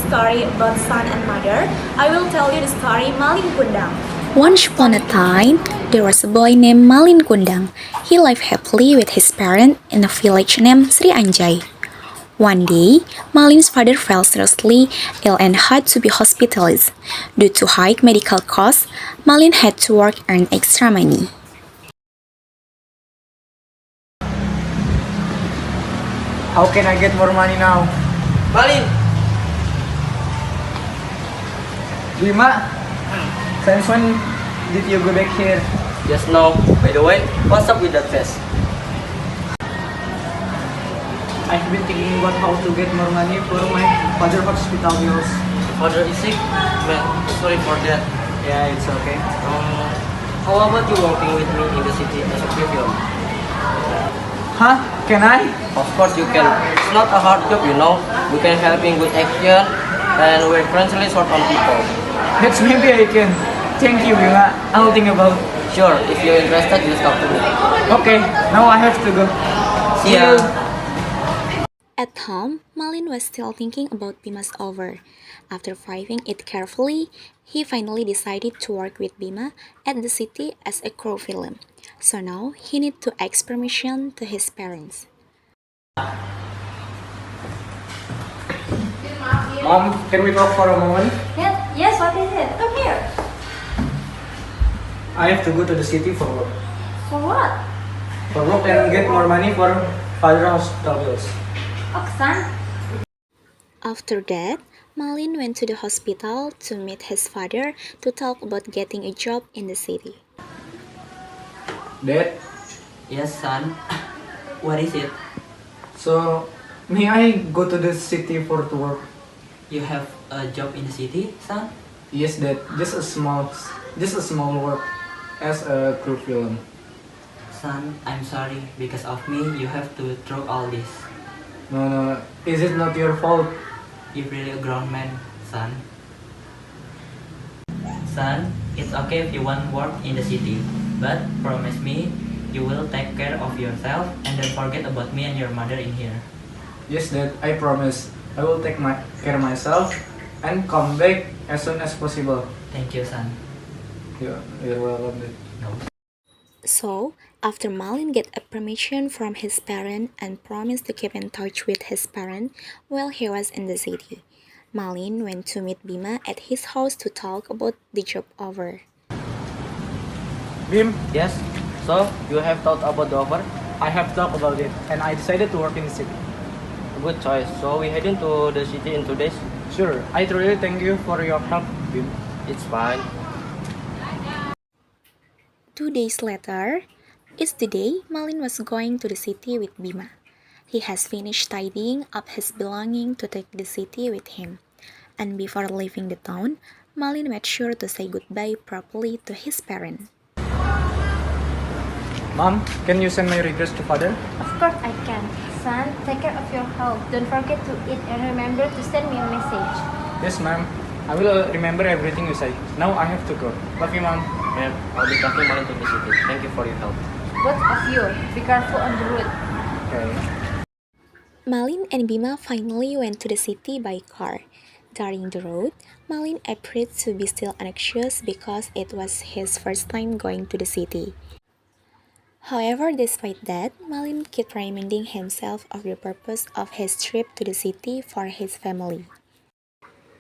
story about son and mother, I will tell you the story Malin Kundang. Once upon a time, there was a boy named Malin Kundang. He lived happily with his parents in a village named Sri Anjay. One day, Malin's father fell seriously ill and had to be hospitalized. Due to high medical costs, Malin had to work and earn extra money. How can I get more money now? Malin! Bima, since when did you go back here? Just now. By the way, what's up with that face? I've been thinking about how to get more money for my father's hospital bills. Father is sick? Man, sorry for that. Yeah, it's okay. How about you working with me in the city as a preview? Huh? Can I? Of course you can. It's not a hard job, you know. You can help in good action and we're currently short on people. That's maybe I can. Thank you, Bima. I'll think about. Sure, if you're interested, just talk to me. Okay, now I have to go. See ya. At home, Malin was still thinking about Bima's offer. After finding it carefully, he finally decided to work with Bima at the city as a crew film. So now he need to ask permission to his parents. Mom, can we talk for a moment? Yes, what is it? Come here. I have to go to the city for work. For what? For work and get more money for father's hospital bills. Oksan? After that, Malin went to the hospital to meet his father to talk about getting a job in the city. Dad, Yes, son. What is it? so may I go to the city for to work? You have a job in the city, son? Yes, Dad. Just a small work as a crew film. Son, I'm sorry. Because of me, you have to throw all this. No. Is it not your fault? You're really a grown man, son. Son, it's okay if you want work in the city, but promise me you will take care of yourself and don't forget about me and your mother in here. Yes, Dad. I promise. I will take care myself and come back as soon as possible. Thank you, son. You're welcome, Dad. No. So, after Malin get a permission from his parent and promised to keep in touch with his parent while he was in the city, Malin went to meet Bima at his house to talk about the job offer. Bim, Yes? So, you have thought about the offer? I have thought about it and I decided to work in the city. Good choice. So, we heading to the city in 2 days? Sure. I truly thank you for your help, Bim. It's fine. 2 days later, is the day Malin was going to the city with Bima. He has finished tidying up his belongings to take the city with him. And before leaving the town, Malin made sure to say goodbye properly to his parents. Mom, can you send my regrets to father? Of course I can. Son, take care of your health. Don't forget to eat and remember to send me a message. Yes, ma'am. I will remember everything you say. Now I have to go. Love you, Mom. Ma'am, I'll be taking Malin to the city. Thank you for your help. Both of you, be careful on the road. Okay. Malin and Bima finally went to the city by car. During the road, Malin appeared to be still anxious because it was his first time going to the city. However, despite that, Malin kept reminding himself of the purpose of his trip to the city for his family.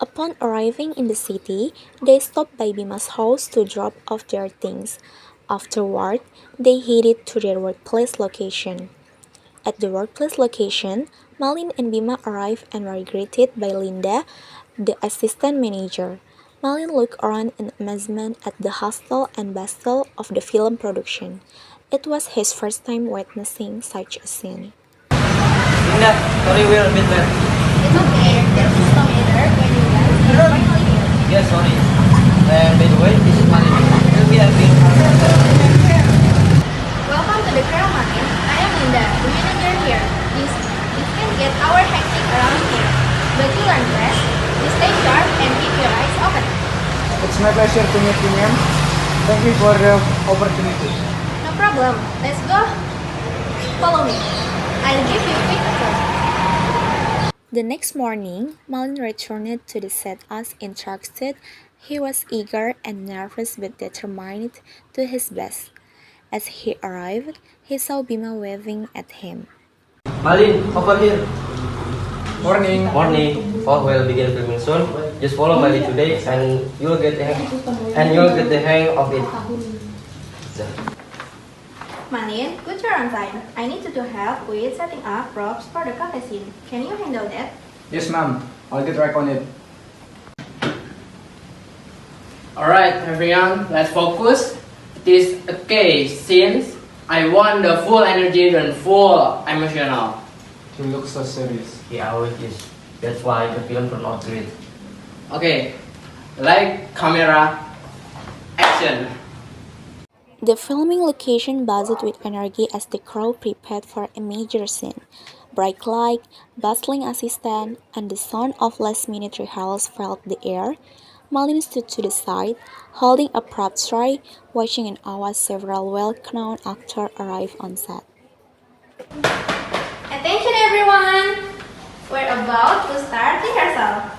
Upon arriving in the city, they stopped by Bima's house to drop off their things. Afterward, they headed to their workplace location. At the workplace location, Malin and Bima arrived and were greeted by Linda, the assistant manager. Malin looked around in amazement at the hustle and bustle of the film production. It was his first time witnessing such a scene. Linda, sorry we're a bit late. It's okay. There's just no matter when you guys are finally here. Yes, sorry. And by the way, this is Malin. Will be happy. Welcome to the Crown Market. I am Linda, the manager here. You can get our hectic around here. But you learn best. You stay sharp and keep your eyes open. It's my pleasure to meet you, ma'am. Thank you for the opportunity. No problem. Let's go. Follow me. I'll give you a quick tour. The next morning, Malin returned to the set as instructed. He was eager and nervous but determined to do his best. As he arrived, he saw Bima waving at him. Malin, over here. Morning. Morning. Fall will begin filming soon. Just follow my lead today, and you'll get the hang of it. Malin, good you're on time. I need you to help with setting up props for the cafe scene. Can you handle that? Yes, ma'am. I'll get right on it. Alright, everyone, let's focus. It is a case since I want the full energy and full emotional. You look so serious. He always is. That's why the film turned out great. Okay, like camera, action. The filming location buzzed with energy as the crew prepared for a major scene. Bright light, bustling assistant, and the sound of last-minute rehearsals filled the air. Malin stood to the side, holding a prop tray, watching in awe as several well-known actors arrived on set. Attention everyone! We're about to start rehearsal.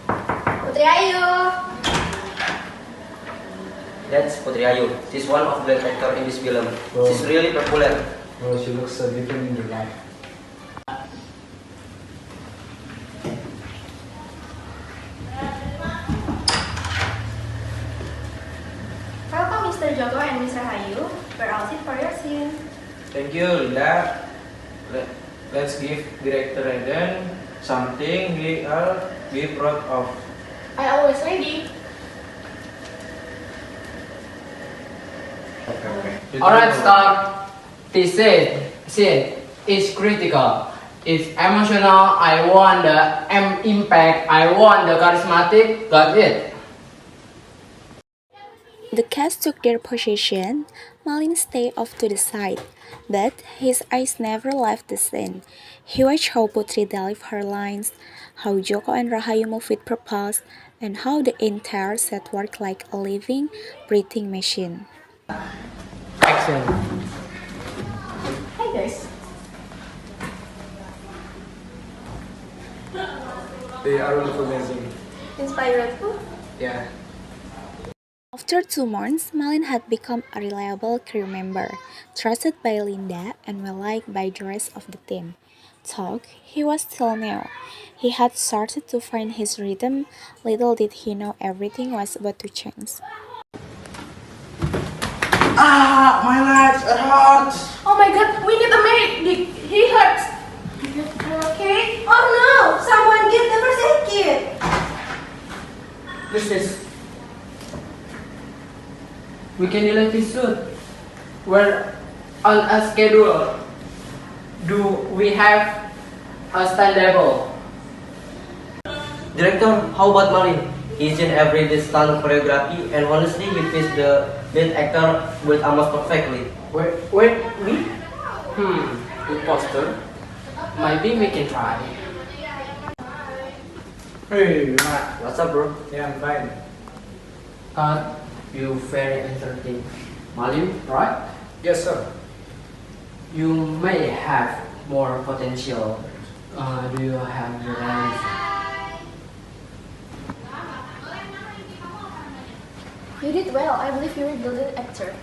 Putri Ayu! That's Putri Ayu. She's one of the actors in this film. Oh. She's really popular. Well, she looks so different in real life. Welcome Mr. Joko and Mr. Hayu. We're all set for your scene. Thank you, Linda. Let's give director Eden something he will be proud of. I always ready. Alright, start. This scene is critical. It's emotional. I want the impact. I want the charismatic. Got it. The cast took their position. Malin stayed off to the side, but his eyes never left the scene. He watched how Putri delivered her lines, how Joko and Rahayu moved with purpose, and how the entire set worked like a living, breathing machine. Action. Hi guys. They are really amazing. Inspired who? Yeah. After 2 months, Malin had become a reliable crew member, trusted by Linda and well liked by the rest of the team. Though he was still new, he had started to find his rhythm. Little did he know everything was about to change. Ah, my legs, it hurts. Oh my god, we need a medic. He hurts. Okay? Oh no! Someone get the first aid kit. This. We can delay this soon. We're on a schedule. Do we have a stand-level? Director, how about Malin? He's in every stunt choreography, and honestly, he fits the lead actor with almost perfectly. Wait, me? Imposter? Maybe we can try. Hey, Matt. What's up, bro? Yeah, I'm fine. You very entertaining. Malin, right? Yes, sir. You may have more potential. Do you have the range? You did well. I believe you're a brilliant actor.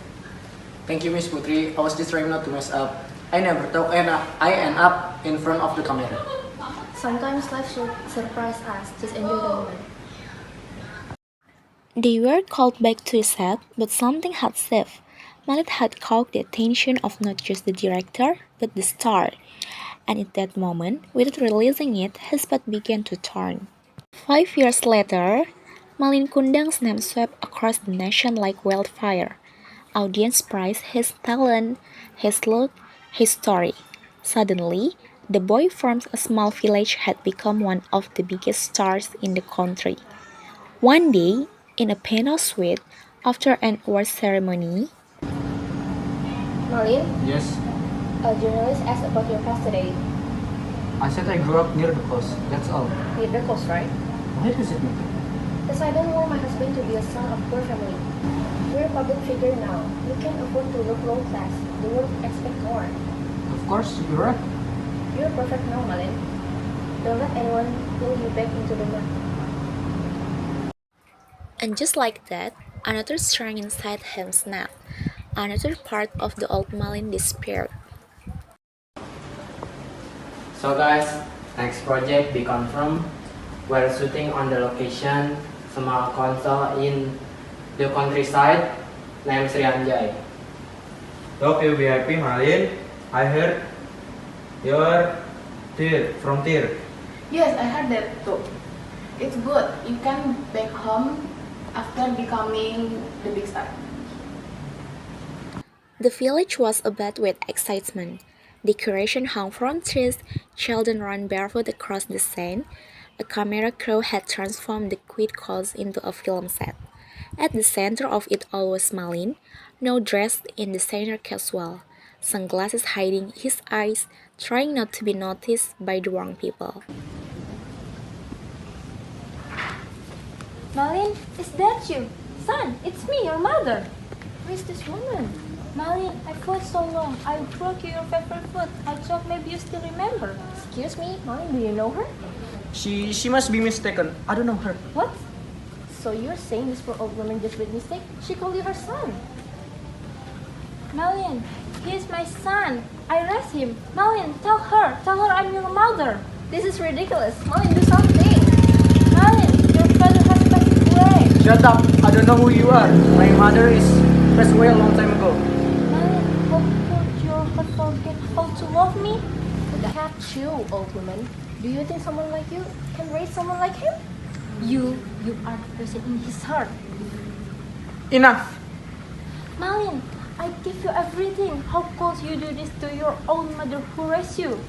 Thank you, Miss Putri. I was just trying not to mess up. I never thought I end up in front of the camera. Sometimes life should surprise us. Just enjoy the moment. They were called back to the set, but something had shifted. Malin had caught the attention of not just the director, but the star. And at that moment, without realizing it, his path began to turn. 5 years later, Malin Kundang's name swept across the nation like wildfire. Audience prized his talent, his look, his story. Suddenly, the boy from a small village had become one of the biggest stars in the country. One day, in a piano suite, after an award ceremony, Malin, Yes. a journalist asked about your past today. I said I grew up near the coast. That's all. Near the coast, right? Why does it matter? Because I don't want my husband to be a son of poor family. You're a public figure now. You can't afford to look low class. The world expects more. Of course, you're right. You're perfect now, Malin. Don't let anyone pull you back into the mud. And just like that, another strength inside him snapped. Another part of the old Malin disappeared. So guys, next project be confirmed. We're shooting on the location small console in the countryside named Srianjay. Hope you'll be happy, Malin. I heard you're from Tir. Yes, I heard that too. It's good. You can back home after becoming the big star. The village was abuzz with excitement. Decoration hung from trees, children ran barefoot across the sand. A camera crew had transformed the quiet coast into a film set. At the center of it all was Malin, now dressed in the center casual, sunglasses hiding his eyes, trying not to be noticed by the wrong people. Malin, is that you? Son, it's me, your mother. Who is this woman? Malin, I fought so long. I broke your favorite foot. I thought maybe you still remember. Excuse me, Malin, do you know her? She must be mistaken. I don't know her. What? So you're saying this poor old woman just made mistake? She called you her son. Malin, he is my son. I raised him. Malin, tell her I'm your mother. This is ridiculous. Malin, do something. Malin, your father has passed away. Shut up. I don't know who you are. My mother is passed away a long time ago. Malin, how could your heart forget how to love me? Catch you, old woman. Do you think someone like you can raise someone like him? You are the person in his heart. Enough. Malin, I give you everything. How could you do this to your own mother who raised you?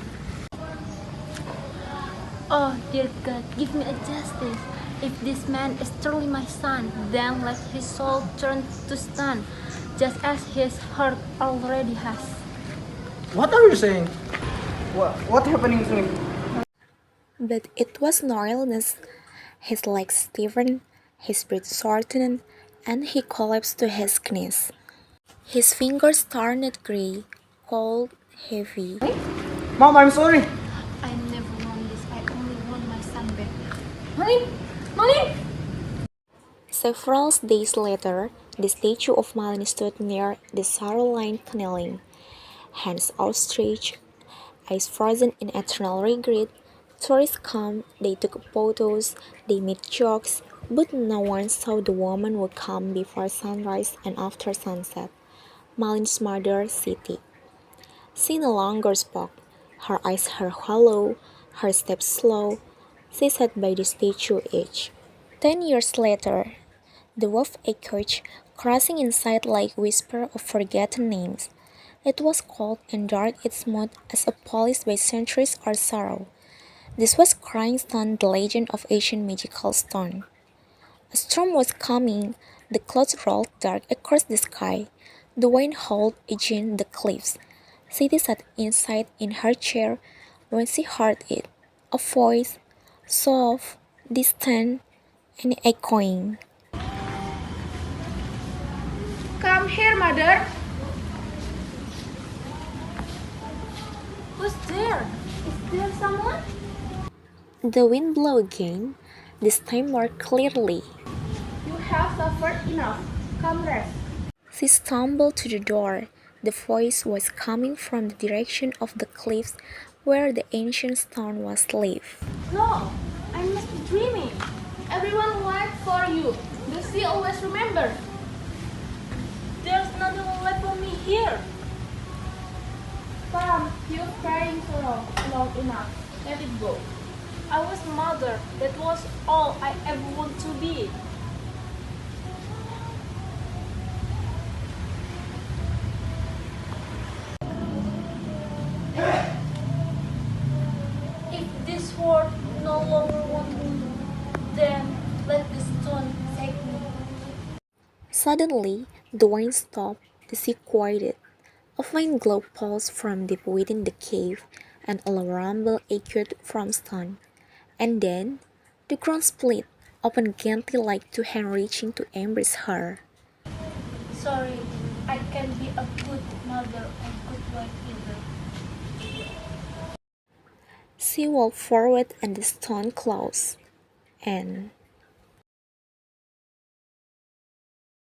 Oh, dear God, give me a justice. If this man is truly my son, then let his soul turn to stone, just as his heart already has. What are you saying? What happening to him? But it was no illness. His legs stiffened, his breath shortened, and he collapsed to his knees. His fingers turned gray, cold, heavy. Mom, I'm sorry. I never want this. I only want my son back. Malin! Malin! Several days later, the statue of Malin stood near the shoreline kneeling, hands outstretched, eyes frozen in eternal regret. Tourists come, they took photos, they made jokes, but no one saw the woman would come before sunrise and after sunset. Malin's mother, Siti. She no longer spoke. Her eyes were hollow, her steps slow. She sat by the statue edge. 10 years later, the wolf echoed, crossing inside like whisper of forgotten names. It was cold and dark, its mood as polished by centuries or sorrow. This was Crying Stone, the legend of ancient magical stone. A storm was coming, the clouds rolled dark across the sky, the wind howled against the cliffs. Siti sat inside in her chair when she heard it, a voice, soft, distant, and echoing. Come here, mother. Who's there? Is there someone? The wind blew again, this time more clearly. You have suffered enough. Come rest. She stumbled to the door. The voice was coming from the direction of the cliffs where the ancient stone was left. No, I must be dreaming. Everyone waits for you. The sea always remember. There's nothing left for me here. Come, you're crying so long enough. Let it go. I was mother. That was all I ever want to be. If this world no longer wants me, then let the stone take me. Suddenly, the wind stopped, the sea quieted. A faint glow pulsed from deep within the cave, and a low rumble echoed from stone. And then, the ground split, opened gently like two hands reaching to embrace her. Sorry, I can't be a good mother or good wife either. She walked forward and the stone closed. And